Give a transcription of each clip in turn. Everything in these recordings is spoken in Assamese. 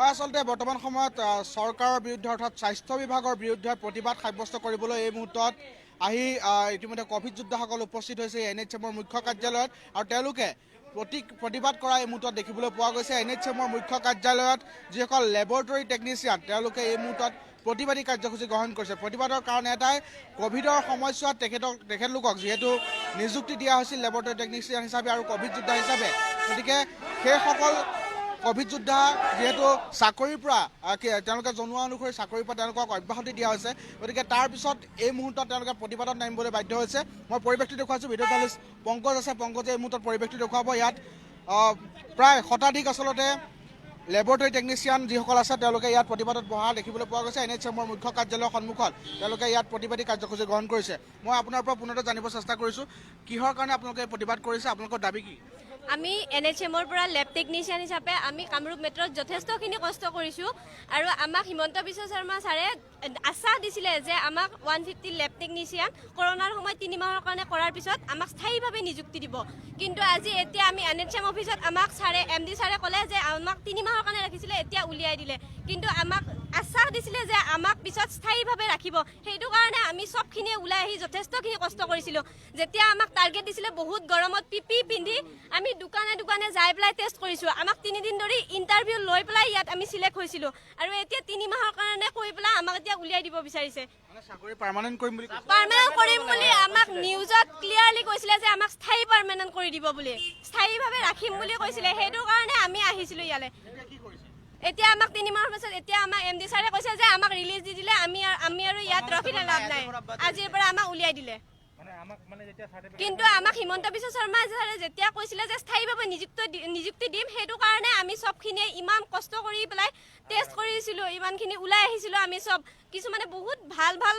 আচলতে বৰ্তমান সময়ত চৰকাৰৰ বিৰুদ্ধে অৰ্থাৎ স্বাস্থ্য বিভাগৰ বিৰুদ্ধে প্ৰতিবাদ সাব্যস্ত কৰিবলৈ এই মুহূৰ্তত আহি ইতিমধ্যে কভিড যোদ্ধাসকল উপস্থিত হৈছে NHMৰ মুখ্য কাৰ্যালয়ত আৰু তেওঁলোকে প্ৰতিবাদ কৰা এই মুহূৰ্তত দেখিবলৈ পোৱা গৈছে। NHMৰ মুখ্য কাৰ্যালয়ত যিসকল লেবৰেটৰী টেকনিচিয়ান তেওঁলোকে এই মুহূৰ্তত প্ৰতিবাদী কাৰ্যসূচী গ্ৰহণ কৰিছে। প্ৰতিবাদৰ কাৰণ এটাই, কভিডৰ সময়ছোৱাত তেখেতলোকক যিহেতু নিযুক্তি দিয়া হৈছিল লেবৰেটৰী টেকনিচিয়ান হিচাপে আৰু কভিড যোদ্ধা হিচাপে, গতিকে সেইসকল কভিড যোদ্ধা যিহেতু চাকৰিৰ পৰা তেওঁলোকে জনোৱা অনুসৰি চাকৰিৰ পৰা তেওঁলোকক অব্যাহতি দিয়া হৈছে, গতিকে তাৰপিছত এই মুহূৰ্তত তেওঁলোকে প্ৰতিবাদত নামিবলৈ বাধ্য হৈছে। মই পৰিৱেশটো দেখুৱাইছোঁ, ভিডিঅ' জাৰ্নেলিষ্ট পংকজ আছে, পংকজে এই মুহূৰ্তত পৰিৱেশটো দেখুৱাব। ইয়াত প্ৰায় শতাধিক আচলতে লেবৰেটৰী টেকনিচিয়ান যিসকল আছে তেওঁলোকে ইয়াত প্ৰতিবাদত বহা দেখিবলৈ পোৱা গৈছে। NHMৰ মুখ্য কাৰ্যালয়ৰ সন্মুখত তেওঁলোকে ইয়াত প্ৰতিবাদী কাৰ্যসূচী গ্ৰহণ কৰিছে। মই আপোনাৰ পৰা পুনৰ জানিব চেষ্টা কৰিছোঁ, কিহৰ কাৰণে আপোনালোকে প্ৰতিবাদ কৰিছে, আপোনালোকৰ দাবী কি? আমি NHMৰ পৰা লেব টেকনিচিয়ান হিচাপে আমি কামৰূপ মেট্ৰত যথেষ্টখিনি কষ্ট কৰিছোঁ আৰু আমাক হিমন্ত বিশ্ব শৰ্মা ছাৰে আশ্বাস দিছিলে যে আমাক 150 লেব টেকনিচিয়ান কৰোণাৰ সময়ত 3 মাহৰ কাৰণে কৰাৰ পিছত আমাক স্থায়ীভাৱে নিযুক্তি দিব। কিন্তু আজি এতিয়া আমি NHM অফিচত আমাক MD ছাৰে ক'লে যে আমাক 3 মাহৰ কাৰণে ৰাখিছিলে, এতিয়া উলিয়াই দিলে। কিন্তু আমাক আশ্বাস দিছিলে যে আমাক পিছত স্থায়ীভাৱে ৰাখিব। সেইটো কাৰণে আমি চবখিনিয়ে ওলাই আহি যথেষ্টখিনি কষ্ট কৰিছিলোঁ। যেতিয়া আমাক টাৰ্গেট দিছিলে বহুত গৰমত PPE পিন্ধি আমি দোকানে দোকানে যাই পেলাই টেষ্ট কৰিছোঁ। আমাক 3 দিন ধৰি ইণ্টাৰভিউ লৈ পেলাই ইয়াত আমি চিলেক্ট হৈছিলোঁ আৰু এতিয়া 3 মাহৰ কাৰণে কৈ পেলাই আমাক এতিয়া উলিয়াই দিব বিচাৰিছে। পাৰ্মানেণ্ট কৰিম বুলি আমাক নিউজত ক্লিয়াৰলি কৈছিলে যে আমাক স্থায়ী পাৰ্মানেণ্ট কৰি দিব বুলি, স্থায়ীভাৱে ৰাখিম বুলি কৈছিলে। সেইটো কাৰণে আমি আহিছিলোঁ ইয়ালৈ। এতিয়া আমাক 3 মাহৰ পাছত এতিয়া আমাক MD ছাৰে কৈছে যে আমাক ৰিলিজ দি দিলে, আমি আৰু ইয়াত ৰখিলে লাভ নাই, আজিৰ পৰা আমাক উলিয়াই দিলে। কিন্তু আমাক হিমন্ত বিশ্ব শৰ্মা ছাৰে যেতিয়া কৈছিলে যে স্থায়ীভাৱে নিযুক্তি দিম, সেইটো কাৰণে আমি চবখিনিয়ে ইমান কষ্ট কৰি পেলাই টেষ্ট কৰিছিলোঁ, ইমানখিনি ওলাই আহিছিলোঁ। আমি চব কিছুমানে বহুত ভাল ভাল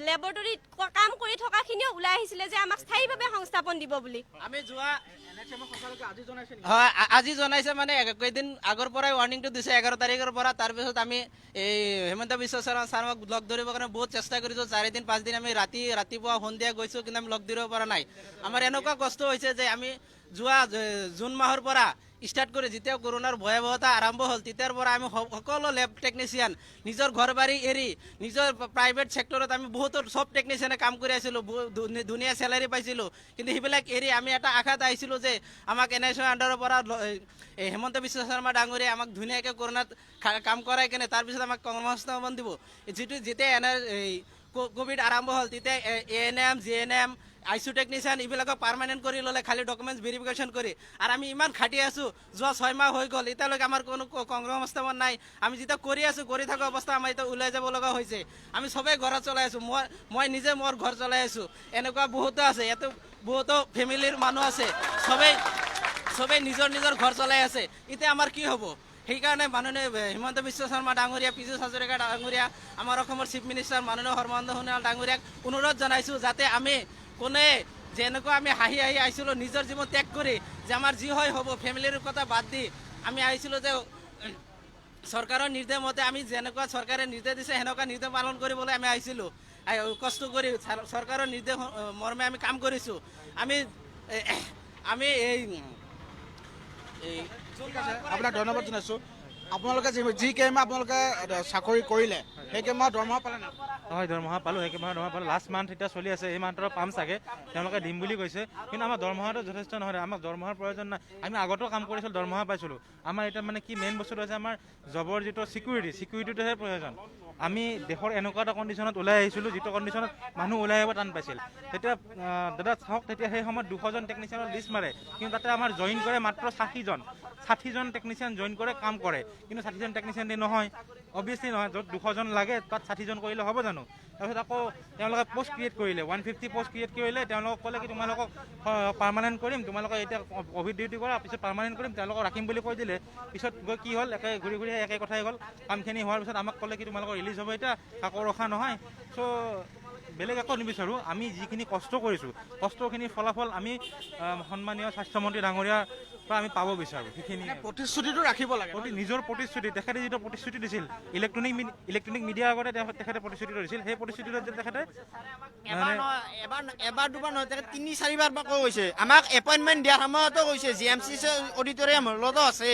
লেবৰেটৰীত কাম কৰি থকাখিনিও ওলাই আহিছিলে যে আমাক স্থায়ীভাৱে সংস্থাপন দিব বুলি। আমি যোৱা হয় আজি জনাইছে, মানে কেইদিন আগৰ পৰাই ৱাৰ্ণিংটো দিছে 11 তাৰিখৰ পৰা। তাৰপিছত আমি এই হিমন্ত বিশ্ব শৰ্মা ছাৰক লগ ধৰিবৰ কাৰণে বহুত চেষ্টা কৰিছোঁ। 4 দিন 5 দিন আমি ৰাতিপুৱা সন্ধিয়া গৈছোঁ, কিন্তু আমি লগ ধৰিব পৰা নাই। আমাৰ এনেকুৱা কষ্ট হৈছে যে আমি যোৱা জুন মাহৰ পৰা ষ্টাৰ্ট কৰি যেতিয়া কৰোণাৰ ভয়াৱহতা আৰম্ভ হ'ল, তেতিয়াৰ পৰা আমি সকলো লেব টেকনিচিয়ান নিজৰ ঘৰ বাৰী এৰি নিজৰ প্ৰাইভেট ছেক্টৰত আমি বহুতো চব টেকনিচিয়ানে কাম কৰি আছিলোঁ, ধুনীয়া চেলাৰী পাইছিলোঁ। কিন্তু সেইবিলাক এৰি আমি এটা আশাত আহিছিলোঁ যে আমাক NHM আণ্ডাৰৰ পৰা হিমন্ত বিশ্ব শৰ্মা ডাঙৰীয়াই আমাক ধুনীয়াকৈ কৰোণাত কাম কৰাই কেনে তাৰপিছত আমাক কৰ্মসংস্থাপন দিব। যেতিয়া কোভিড আৰম্ভ হ'ল, তেতিয়া ANM GNM ICU টেকনিচিয়ান এইবিলাকক পাৰ্মানেণ্ট কৰি ল'লে, খালি ডকুমেণ্টছ ভেৰিফিকেশ্যন কৰি। আৰু আমি ইমান খাটি আছোঁ, যোৱা 6 মাহ হৈ গ'ল, এতিয়ালৈকে আমাৰ কোনো কৰ্মসংস্থাপন নাই। আমি যেতিয়া কৰি আছোঁ, কৰি থকা অৱস্থা আমাৰ এতিয়া ওলাই যাব লগা হৈছে। আমি চবেই ঘৰত চলাই আছোঁ, মই নিজে মোৰ ঘৰ চলাই আছোঁ। এনেকুৱা বহুতো আছে, ইয়াতে বহুতো ফেমিলিৰ মানুহ আছে, চবেই নিজৰ ঘৰ চলাই আছে। এতিয়া আমাৰ কি হ'ব? সেইকাৰণে মাননীয় হিমন্ত বিশ্ব শৰ্মা ডাঙৰীয়া, পীযুষ হাজৰিকা ডাঙৰীয়া, আমাৰ অসমৰ চিফ মিনিষ্টাৰ মাননীয় সৰ্বানন্দ সোণোৱাল ডাঙৰীয়াক অনুৰোধ জনাইছোঁ যাতে আমি কোনে যেনেকুৱা আমি হাঁহি আহিছিলোঁ নিজৰ জীৱন ত্যাগ কৰি, যে আমাৰ যি হয় হ'ব, ফেমিলিৰ কথা বাদ দি আমি আহিছিলোঁ যে চৰকাৰৰ নিৰ্দেশ মতে আমি যেনেকুৱা চৰকাৰে নিৰ্দেশ দিছে সেনেকুৱা নিৰ্দেশ পালন কৰিবলৈ আমি আহিছিলোঁ। কষ্ট কৰি চৰকাৰৰ নিৰ্দেশ মৰ্মে আমি কাম কৰিছোঁ। আমি এই আপোনাক ধন্যবাদ জনাইছোঁ। আপোনালোকে যি কেইমাহ আপোনালোকে চাকৰি কৰিলে, সেই কেইমাহ দৰমহা পালে নাই? হয়, দৰমহা পালোঁ, সেই কেইমাহ দৰমহা পালোঁ। লাষ্ট মান্থ এতিয়া চলি আছে, এই মান্থৰ পাম চাগে, তেওঁলোকে দিম বুলি কৈছে। কিন্তু আমাৰ দৰমহাটো যথেষ্ট নহয়, আমাক দৰমহাৰ প্ৰয়োজন নাই। আমি আগতেও কাম কৰিছিলোঁ, দৰমহা পাইছিলোঁ। আমাৰ এতিয়া মানে কি মেইন বস্তুটো হৈছে আমাৰ জবৰ যিটো ছিকিউৰিটিটোহে প্ৰয়োজন। আমি দেশৰ এনেকুৱা এটা কণ্ডিশ্যনত ওলাই আহিছিলোঁ, যিটো কণ্ডিশ্যনত মানুহ ওলাই আহিব টান পাইছিল। তেতিয়া দাদা চাওক, তেতিয়া সেই সময়ত 200জন টেকনিচিয়ানৰ লিষ্ট মাৰে, কিন্তু তাতে আমাৰ জইন কৰে মাত্ৰ 60জন টেকনিচিয়ান জইন কৰে, কাম কৰে। কিন্তু 60জন টেকনিচিয়ান দি নহয়, অবভিয়াছলি নহয়। য'ত 200জন লাগে তাত 60জন কৰিলে হ'ব জানো? তাৰপিছত আকৌ তেওঁলোকে পষ্ট ক্ৰিয়েট কৰিলে, 150 পষ্ট ক্ৰিয়েট কৰিলে। তেওঁলোকক ক'লে কি তোমালোকক পাৰ্মানেণ্ট কৰিম, তোমালোকে এতিয়া ক'ভিড ডিউটি কৰা, পিছত পাৰ্মানেণ্ট কৰিম, তেওঁলোকক ৰাখিম বুলি কৈ দিলে। পিছত গৈ কি হ'ল, ঘূৰি একে কথাই হ'ল। কামখিনি হোৱাৰ পিছত আমাক ক'লে কি তোমালোকৰ ৰিলিজ হ'ব, এতিয়া কাকো ৰখা নহয়। চ' বেলেগ একো নিবিচাৰোঁ, আমি যিখিনি কষ্ট কৰিছোঁ, কষ্টখিনিৰ ফলাফল আমি সন্মানীয় স্বাস্থ্যমন্ত্ৰী ডাঙৰীয়াৰ পৰা আমি পাব বিচাৰোঁ। সেইখিনি প্ৰতিশ্ৰুতিটো ৰাখিব লাগে, নিজৰ প্ৰতিশ্ৰুতি। তেখেতে যিটো প্ৰতিশ্ৰুতি দিছিল ইলেক্ট্ৰনিক মিডিয়াৰ আগতে তেখেতে প্ৰতিশ্ৰুতিটো দিছিল, সেই প্ৰতিশ্ৰুতিটো তেখেতে এবাৰ দুবাৰ নহয়, 3-4 বাৰ কৈ গৈছে। আমাক এপইণ্টমেণ্ট দিয়াৰ সময়তো কৈছে, GMC অডিটৰিয়াম হলতো আছে,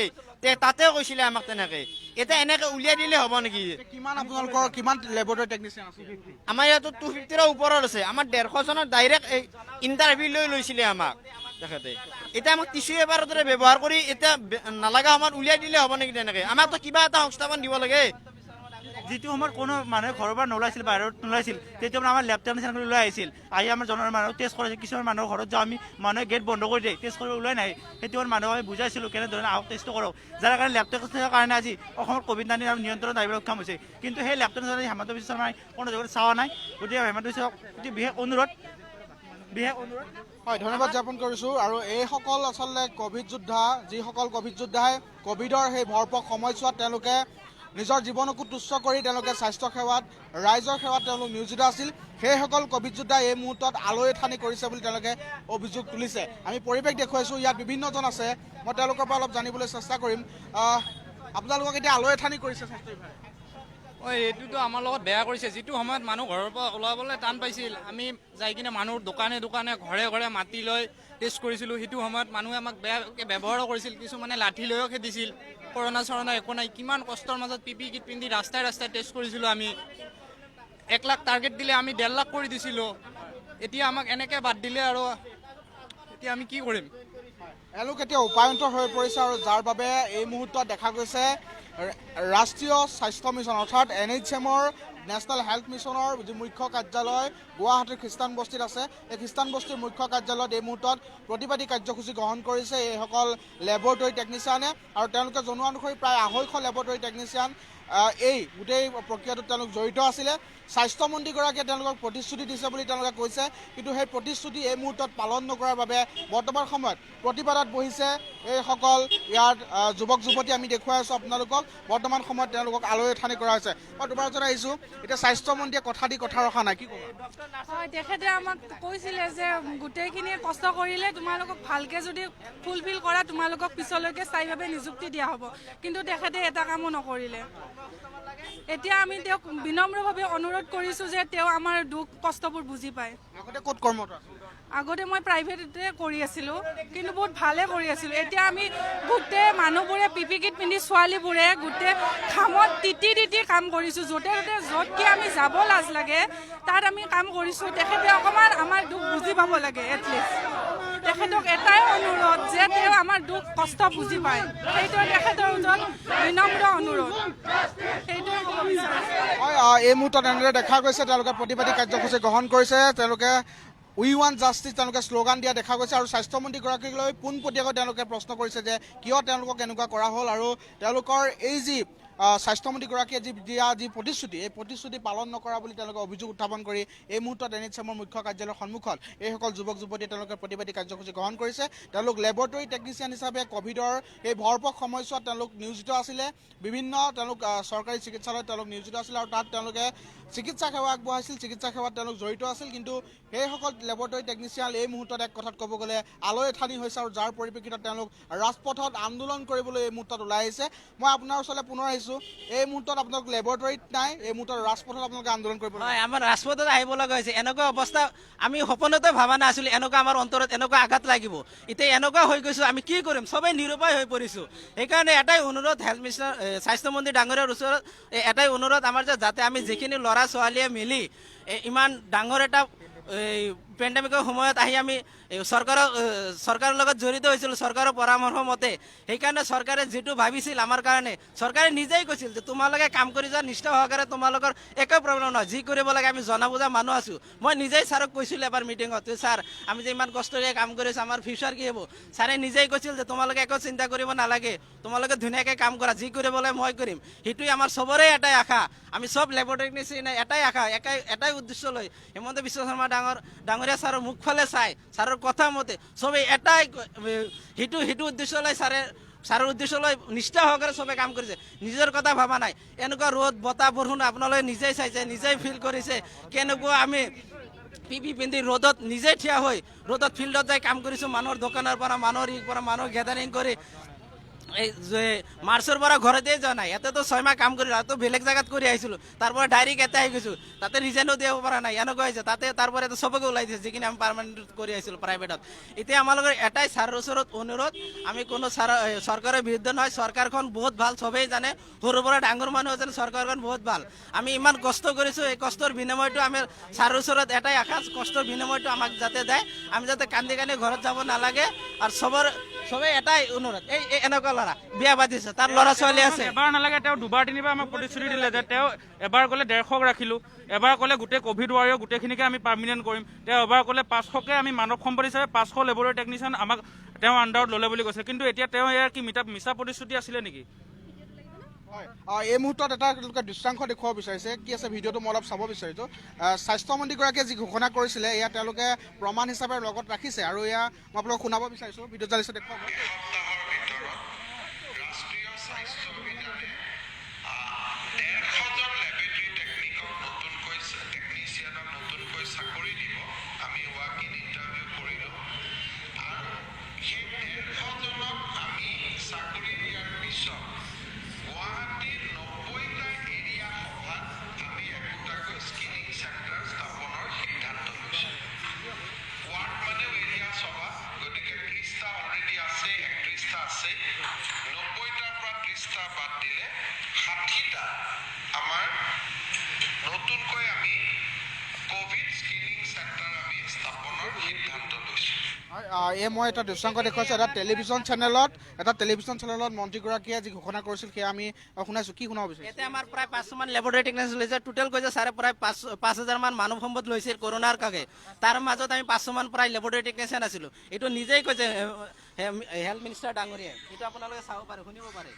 তাতে কৈছিলে আমাক তেনেকে এতিয়া এনেকে উলিয়াই দিলে হ'ব নেকি কিমান আপোনালোকৰ কিমান লেবৰেটৰী টেকনিচিয়ান আছে আমাৰ ইয়াতো 250ৰ ওপৰত আছে আমাৰ 150 জনৰ ডাইৰেক্ট ইণ্টাৰভিউ লৈছিলে আমাক তেখেতে এতিয়া আমাক টিচু পেপাৰৰ দৰে ব্যৱহাৰ কৰি এতিয়া নালাগা সময়ত উলিয়াই দিলে হ'ব নেকি তেনেকে আমাকতো কিবা এটা সংস্থাপন দিব লাগে যিটো সময়ত কোনো মানুহে ঘৰৰ পৰা নোলাইছিল বাহিৰত নোলাইছিল তেতিয়া মানে আমাৰ লেব টেকনিচিয়ান লৈ আহিছিল আহি আমাৰ জনৰ মানুহ টেষ্ট কৰিছিল কিছুমান মানুহৰ ঘৰত যাওঁ আমি মানুহে গেট বন্ধ কৰি দিয়ে টেষ্ট কৰিব ওলাই নাহে সেইটো মানুহক আমি বুজাইছিলোঁ কেনেধৰণে আহক টেষ্ট কৰক যাৰ কাৰণে লেব টেকনিচিয়ানৰ কাৰণে আজি অসমত COVID-19 নিয়ন্ত্ৰণত আহিবলৈ সক্ষম হৈছে কিন্তু সেই লেব টেকনিচিয়ান হিমন্ত বিশ্ব শৰ্মাই কোনো জগত চোৱা নাই গতিকে হিমন্ত বিশ্ব প্ৰতি বিশেষ অনুৰোধ হয় ধন্যবাদ জ্ঞাপন কৰিছোঁ আৰু এইসকল আচলতে ক'ভিড যোদ্ধা যিসকল ক'ভিড যোদ্ধাই ক'ভিডৰ সেই ভৰপক সময়ছোৱাত তেওঁলোকে নিজৰ জীৱনকো তুচ্ছ কৰি তেওঁলোকে স্বাস্থ্য সেৱাত ৰাইজৰ সেৱাত তেওঁলোক নিয়োজিত আছিল সেইসকল ক'ভিড যোদ্ধাই এই মুহূৰ্তত আলৈ আথানি কৰিছে বুলি তেওঁলোকে অভিযোগ তুলিছে আমি পৰিৱেশ দেখুৱাইছোঁ ইয়াত বিভিন্নজন আছে মই তেওঁলোকৰ পৰা অলপ জানিবলৈ চেষ্টা কৰিম আপোনালোকক এতিয়া আলৈ আথানি কৰিছে স্বাস্থ্য বিভাগে এইটোতো আমাৰ লগত বেয়া কৰিছে যিটো সময়ত মানুহ ঘৰৰ পৰা ওলাবলৈ টান পাইছিল আমি যাই কিনে মানুহ দোকানে দোকানে ঘৰে ঘৰে মাতি লৈ টেষ্ট কৰিছিলোঁ সেইটো সময়ত মানুহে আমাক বেয়াকৈ ব্যৱহাৰো কৰিছিল কিছুমানে লাঠি লৈও খেদিছিল কৰোণা চৰোণা একো নাই কিমান কষ্টৰ মাজত PPE কিট পিন্ধি ৰাস্তাই ৰাস্তাই টেষ্ট কৰিছিলোঁ আমি 1 লাখ টাৰ্গেট দিলে আমি 1.5 লাখ কৰি দিছিলোঁ এতিয়া আমাক এনেকৈ বাদ দিলে আৰু এতিয়া আমি কি কৰিম এওঁলোক এতিয়া উপায়ন্তৰ হৈ পৰিছে আৰু যাৰ বাবে এই মুহূৰ্তত দেখা গৈছে ৰাষ্ট্ৰীয় স্বাস্থ্য মিছন অৰ্থাৎ NHMৰ নেশ্যনেল হেল্থ মিছনৰ যি মুখ্য কাৰ্যালয় গুৱাহাটীৰ খ্ৰীষ্টান বস্তিত আছে এই খ্ৰীষ্টান বস্তিৰ মুখ্য কাৰ্যালয়ত এই মুহূৰ্তত প্ৰতিবাদী কাৰ্যসূচী গ্ৰহণ কৰিছে এইসকল লেবৰেটৰী টেকনিচিয়ানে আৰু তেওঁলোকে জনোৱা অনুসৰি প্ৰায় 250 লেবৰেটৰী টেকনিচিয়ান এই গোটেই প্ৰক্ৰিয়াটোত তেওঁলোক জড়িত আছিলে স্বাস্থ্যমন্ত্ৰীগৰাকীয়ে তেওঁলোকক প্ৰতিশ্ৰুতি দিছে বুলি তেওঁলোকে কৈছে কিন্তু সেই প্ৰতিশ্ৰুতি এই মুহূৰ্তত পালন নকৰাৰ বাবে বৰ্তমান সময়ত প্ৰতিবাদত বহিছে এইসকল ইয়াত যুৱক যুৱতী আমি দেখুৱাই আছোঁ আপোনালোকক বৰ্তমান সময়ত তেওঁলোকক আলৈ আথানি কৰা হৈছে মই দুবাৰ জনাই আহিছোঁ এতিয়া স্বাস্থ্যমন্ত্ৰীয়ে কথা দি কথা ৰখা নাই কি ক'ব হয় তেখেতে আমাক কৈছিলে যে গোটেইখিনি কষ্ট কৰিলে তোমালোকক ভালকৈ যদি ফুলফিল কৰা তোমালোকক পিছলৈকে স্থায়ীভাৱে নিযুক্তি দিয়া হ'ব কিন্তু তেখেতে এটা কামো নকৰিলে এতিয়া আমি তেওঁক বিনম্ৰভাৱে অনুৰোধ কৰিছোঁ যে তেওঁ আমাৰ দুখ কষ্টবোৰ বুজি পায় আগতে ক'ত কৰ্মৰত আছিল আগতে মই প্ৰাইভেটতে কৰি আছিলোঁ কিন্তু বহুত ভালে কৰি আছিলোঁ এতিয়া আমি গোটেই মানুহবোৰে PPE কিট পিন্ধি ছোৱালীবোৰে গোটেই ঘামত তিতি কাম কৰিছোঁ য'তে ত'তে য'তকৈ আমি যাব লাজ লাগে তাত আমি কাম কৰিছোঁ তেখেতে অকণমান আমাৰ দুখ বুজি পাব লাগে এটলিষ্ট তেখেতক এটাই অনুৰোধ যে তেওঁ আমাৰ দুখ কষ্ট বুজি পায় সেইটোৱে তেখেতৰ ওচৰত বিনম্ৰ অনুৰোধ সেইটোৱে ক'ব বিচাৰিছোঁ হয় এই মুহূৰ্তত এনেদৰে দেখা গৈছে তেওঁলোকে প্ৰতিবাদী কাৰ্যসূচী গ্ৰহণ কৰিছে তেওঁলোকে উই ৱান্ট জাষ্টিছ তেওঁলোকে শ্লোগান দিয়া দেখা গৈছে আৰু স্বাস্থ্যমন্ত্ৰীগৰাকীলৈ পোনপটীয়াকৈ তেওঁলোকে প্ৰশ্ন কৰিছে যে কিয় তেওঁলোকক এনেকুৱা কৰা হ'ল আৰু তেওঁলোকৰ এই যি স্বাস্থ্যমন্ত্ৰীগৰাকীয়ে দিয়া যি প্ৰতিশ্ৰুতি এই প্ৰতিশ্ৰুতি পালন নকৰা বুলি তেওঁলোকে অভিযোগ উত্থাপন কৰি এই মুহূৰ্তত NHMৰ মুখ্য কাৰ্যালয়ৰ সন্মুখত এইসকল যুৱক যুৱতীয়ে তেওঁলোকে প্ৰতিবাদী কাৰ্যসূচী গ্ৰহণ কৰিছে তেওঁলোক লেবৰেটৰী টেকনিচিয়ান হিচাপে ক'ভিডৰ এই ভৰপক সময়ছোৱাত তেওঁলোক নিয়োজিত আছিলে বিভিন্ন তেওঁলোক চৰকাৰী চিকিৎসালয়ত তেওঁলোক নিয়োজিত আছিলে আৰু তাত তেওঁলোকে চিকিৎসা সেৱা আগবঢ়াইছিল চিকিৎসা সেৱাত তেওঁলোক জড়িত আছিল কিন্তু সেইসকল লেবৰেটৰী টেকনিচিয়ান এই মুহূৰ্তত এক কথাত ক'ব গ'লে আলৈ আথানি হৈছে আৰু যাৰ পৰিপ্ৰেক্ষিতত তেওঁলোক ৰাজপথত আন্দোলন কৰিবলৈ এই মুহূৰ্তত ওলাই আহিছে মই আপোনাৰ ওচৰলৈ পুনৰ আহিছোঁ এই মুহূৰ্তত আপোনালোক লেবৰেটৰীত নাই এই মুহূৰ্তত ৰাজপথত আপোনালোকে আন্দোলন কৰিব হয় আমাৰ ৰাজপথত আহিব লগা হৈছে এনেকুৱা অৱস্থা আমি সপোনতে ভবা নাছিলোঁ এনেকুৱা আমাৰ অন্তৰত এনেকুৱা আঘাত লাগিব এতিয়া এনেকুৱা হৈ গৈছোঁ আমি কি কৰিম চবেই নিৰুপায় হৈ পৰিছোঁ সেইকাৰণে এটাই অনুৰোধ হেল্থ মিছনৰ স্বাস্থ্যমন্ত্ৰী ডাঙৰীয়াৰ ওচৰত এটাই অনুৰোধ আমাৰ যে যাতে আমি যিখিনি ল'ৰা ছোৱালীয়ে মিলি ইমান ডাঙৰ এটা পেণ্ডেমিকৰ সময়ত আহি আমি চৰকাৰৰ লগত জড়িত হৈছিলোঁ চৰকাৰৰ পৰামৰ্শ মতে সেইকাৰণে চৰকাৰে যিটো ভাবিছিল আমাৰ কাৰণে চৰকাৰে নিজেই কৈছিল যে তোমালোকে কাম কৰি যোৱা নিষ্ঠা সহকাৰে তোমালোকৰ একো প্ৰব্লেম নহয় যি কৰিব লাগে আমি জনা বুজা মানুহ আছোঁ মই নিজেই ছাৰক কৈছিলোঁ এবাৰ মিটিঙত ছাৰ আমি যে ইমান কষ্টৰে কাম কৰিছোঁ আমাৰ ফিউচাৰ কি হ'ব ছাৰে নিজেই কৈছিল যে তোমালোকে একো চিন্তা কৰিব নালাগে তোমালোকে ধুনীয়াকৈ কাম কৰা যি কৰিব লাগে মই কৰিম সেইটোৱে আমাৰ চবৰে এটাই আশা আমি চব লেবৰেটৰী টেকনিচিয়ানে এটাই আশা এটাই উদ্দেশ্য লৈ হিমন্ত বিশ্ব শৰ্মা ডাঙৰীয়া ছাৰৰ মুখফালে চাই ছাৰৰ কথা মতে চবেই এটাই সেইটো উদ্দেশ্য লৈ ছাৰৰ উদ্দেশ্য লৈ নিষ্ঠা সহকাৰে চবে কাম কৰিছে নিজৰ কথা ভবা নাই এনেকুৱা ৰ'দ বতাহ বৰষুণ আপোনালোকে নিজেই চাইছে নিজেই ফিল কৰিছে কেনেকুৱা আমি PPE পিন্ধি ৰ'দত নিজেই থিয় হৈ ৰ'দত ফিল্ডত যাই কাম কৰিছোঁ মানুহৰ দোকানৰ পৰা মানুহৰ গেদাৰিং কৰি এই যে মাৰ্চৰ পৰা ঘৰতেই যোৱা নাই, ইয়াতেতো 6 মাহ কাম কৰিলোঁ, তো বেলেগ জেগাত কৰি আহিছিলোঁ, তাৰপৰা ডাইৰেক্ট ইয়াতে আহি গৈছোঁ, তাতে ৰিজাইনো দিব পৰা নাই, এনেকুৱা হৈছে তাতে, তাৰপৰা চবকে ওলাই দিছে যিখিনি আমি পাৰ্মানেণ্ট কৰি আহিছিলোঁ প্ৰাইভেটত। এতিয়া আমালোকৰ এটাই ছাৰৰ ওচৰত অনুৰোধ, আমি কোনো চৰকাৰৰ বিৰুদ্ধে নহয়, চৰকাৰখন বহুত ভাল, চবেই জানে, সৰুৰ পৰা ডাঙৰ মানুহ জানে চৰকাৰখন বহুত ভাল। আমি ইমান কষ্ট কৰিছোঁ, এই কষ্টৰ বিনিময়টো আমি ছাৰৰ ওচৰত এটাই আশা, কষ্টৰ বিনিময়টো আমাক যাতে দিয়ে, আমি যাতে কান্দি কান্দি ঘৰত যাব নালাগে। আৰু চবেই এটাই অনুৰোধ, এই এনেকুৱা ল'ৰা বিয়া পাতিছে, তাৰ ল'ৰা ছোৱালী আছে। এবাৰ নালাগে, তেওঁ 2-3বাৰ আমাক প্ৰতিশ্ৰুতি দিলে যে তেওঁ এবাৰ ক'লে 150ক ৰাখিলোঁ, এবাৰ ক'লে গোটেই ক'ভিড ৱাৰিয়ৰ গোটেইখিনিকে আমি পাৰ্মিনেণ্ট কৰিম, তেওঁ এবাৰ ক'লে 500কে আমি মানৱ সম্পদ হিচাপে 500 লেবৰেটৰী টেকনিচিয়ান আমাক তেওঁ আণ্ডাৰত ল'লে বুলি কৈছে। কিন্তু এতিয়া তেওঁ ইয়াৰ কি মিছা প্ৰতিশ্ৰুতি আছিলে নেকি? এই মুহূৰ্তত এটা তেওঁলোকে দৃশ্যাংশ দেখুৱাব বিচাৰিছে, কি আছে ভিডিঅ'টো মই অলপ চাব বিচাৰিছোঁ। স্বাস্থ্যমন্ত্ৰীগৰাকীয়ে যি ঘোষণা কৰিছিলে, এয়া তেওঁলোকে প্ৰমাণ হিচাপে লগত ৰাখিছে, আৰু এয়া মই আপোনালোকক শুনাব বিচাৰিছোঁ, ভিডিঅ' চালিছে দেখুৱাব। এই মই এটা দৃশ্যাংশ দেখুৱাইছোঁ, এটা টেলিভিশ্যন চেনেলত মন্ত্ৰীগৰাকীয়ে যি ঘোষণা কৰিছিল সেয়া আমি শুনাইছোঁ। কি শুনাব বিচাৰিছোঁ? এতিয়া আমাৰ প্ৰায় 500 মান লেবৰেটৰী টেকনিচিয়ান লৈছে, টোটেল কৈছে ছাৰে প্ৰায় 5,000 মান মানৱ সম্পদ লৈছিল কৰোণাৰ কাৰণে, তাৰ মাজত আমি 500 মান প্ৰায় লেবৰেটৰী টেকনিচিয়ান আছিলোঁ। এইটো নিজেই কৈছে হেল্থ মিনিষ্টাৰ ডাঙৰীয়াই, এইটো আপোনালোকে চাব পাৰে, শুনিব পাৰে।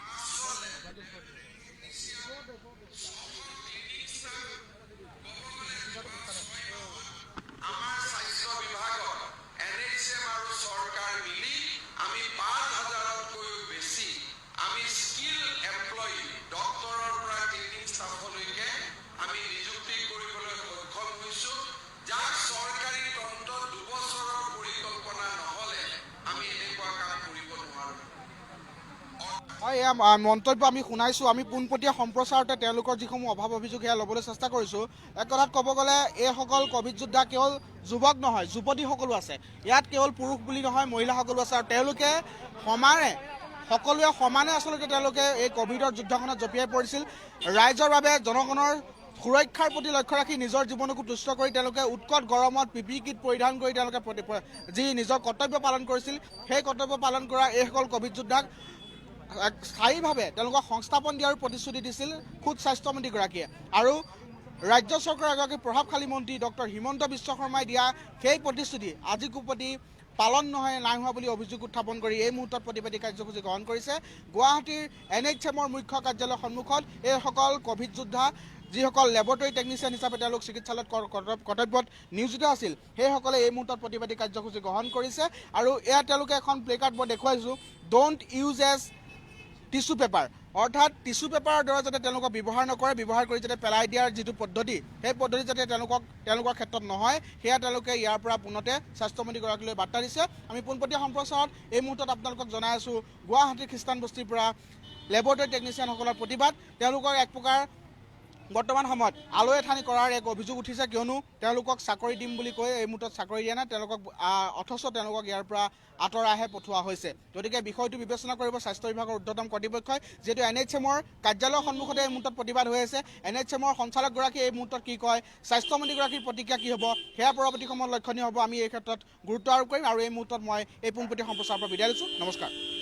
এয়া মন্তব্য আমি শুনাইছোঁ। আমি পোনপটীয়া সম্প্ৰচাৰতে তেওঁলোকৰ যিসমূহ অভাৱ অভিযোগ সেয়া ল'বলৈ চেষ্টা কৰিছোঁ। এক কথাত ক'ব গ'লে এইসকল ক'ভিড যোদ্ধা কেৱল যুৱক নহয়, যুৱতীসকলো আছে, ইয়াত কেৱল পুৰুষ বুলি নহয়, মহিলাসকলো আছে, আৰু তেওঁলোকে সকলোৱে সমানে আচলতে তেওঁলোকে এই ক'ভিডৰ যুদ্ধখনত জঁপিয়াই পৰিছিল। ৰাইজৰ বাবে, জনগণৰ সুৰক্ষাৰ প্ৰতি লক্ষ্য ৰাখি নিজৰ জীৱনকো তুষ্ট কৰি তেওঁলোকে উৎকট গৰমত PPE কিট পৰিধান কৰি তেওঁলোকে যি নিজৰ কৰ্তব্য পালন কৰিছিল, সেই কৰ্তব্য পালন কৰা এইসকল ক'ভিড যোদ্ধাক স্থায়ীভাৱে তেওঁলোকক সংস্থাপন দিয়াৰ প্ৰতিশ্ৰুতি দিছিল খুদ স্বাস্থ্যমন্ত্ৰীগৰাকীয়ে। আৰু ৰাজ্য চৰকাৰৰ এগৰাকী প্ৰভাৱশালী মন্ত্ৰী ডক্টৰ হিমন্ত বিশ্ব শৰ্মাই দিয়া সেই প্ৰতিশ্ৰুতি আজি কোপতি পালন নাই হোৱা বুলি অভিযোগ উত্থাপন কৰি এই মুহূৰ্তত প্ৰতিবাদী কাৰ্যসূচী গ্ৰহণ কৰিছে। গুৱাহাটীৰ NHMৰ মুখ্য কাৰ্যালয়ৰ সন্মুখত এইসকল ক'ভিড যোদ্ধা, যিসকল লেবৰেটৰী টেকনিচিয়ান হিচাপে তেওঁলোক চিকিৎসালয়ত কৰ্তব্যত নিয়োজিত আছিল, সেইসকলে এই মুহূৰ্তত প্ৰতিবাদী কাৰ্যসূচী গ্ৰহণ কৰিছে। আৰু এয়া তেওঁলোকে এখন প্লেকাৰ্ড মই দেখুৱাইছোঁ, don't use as tissue paper, অৰ্থাৎ টিচু পেপাৰৰ দৰে যাতে তেওঁলোকক ব্যৱহাৰ নকৰে, ব্যৱহাৰ কৰি যাতে পেলাই দিয়াৰ যিটো পদ্ধতি, সেই পদ্ধতি যাতে তেওঁলোকৰ ক্ষেত্ৰত নহয়, সেয়া তেওঁলোকে ইয়াৰ পৰা পুনতে স্বাস্থ্যমন্ত্ৰীগৰাকীলৈ বাৰ্তা দিছে। আমি পোনপটীয়া সম্প্ৰচাৰত এই মুহূৰ্তত আপোনালোকক জনাই আছোঁ গুৱাহাটীৰ খ্ৰীষ্টান বস্তিৰ পৰা লেবৰেটৰী টেকনিচিয়ানসকলৰ প্ৰতিবাদ। তেওঁলোকৰ এক প্ৰকাৰ বৰ্তমান সময়ত আলৈ এঠানি কৰাৰ এক অভিযোগ উঠিছে, কিয়নো তেওঁলোকক চাকৰি দিম বুলি কৈ এই মুহূৰ্তত চাকৰি দিয়া নাই, অথচ তেওঁলোকক ইয়াৰ পৰা আঁতৰাইহে পঠোৱা হৈছে। গতিকে বিষয়টো বিবেচনা কৰিব স্বাস্থ্য বিভাগৰ ঊৰ্ধ্বতম কৰ্তৃপক্ষই। যিহেতু NHMৰ কাৰ্যালয়ৰ সন্মুখতে এই মুহূৰ্তত প্ৰতিবাদ হৈ আছে, NHMৰ সঞ্চালকগৰাকীয়ে এই মুহূৰ্তত কি কয়, স্বাস্থ্যমন্ত্ৰীগৰাকীৰ প্ৰতিক্ৰিয়া কি হ'ব, সেয়া পৰৱৰ্তী সময়ত লক্ষণীয় হ'ব। আমি এই ক্ষেত্ৰত গুৰুত্ব আৰোপ কৰিম। আৰু এই মুহূৰ্তত মই এই পোনপটীয়া সম্প্ৰচাৰৰ পৰা বিদায় লৈছোঁ। নমস্কাৰ।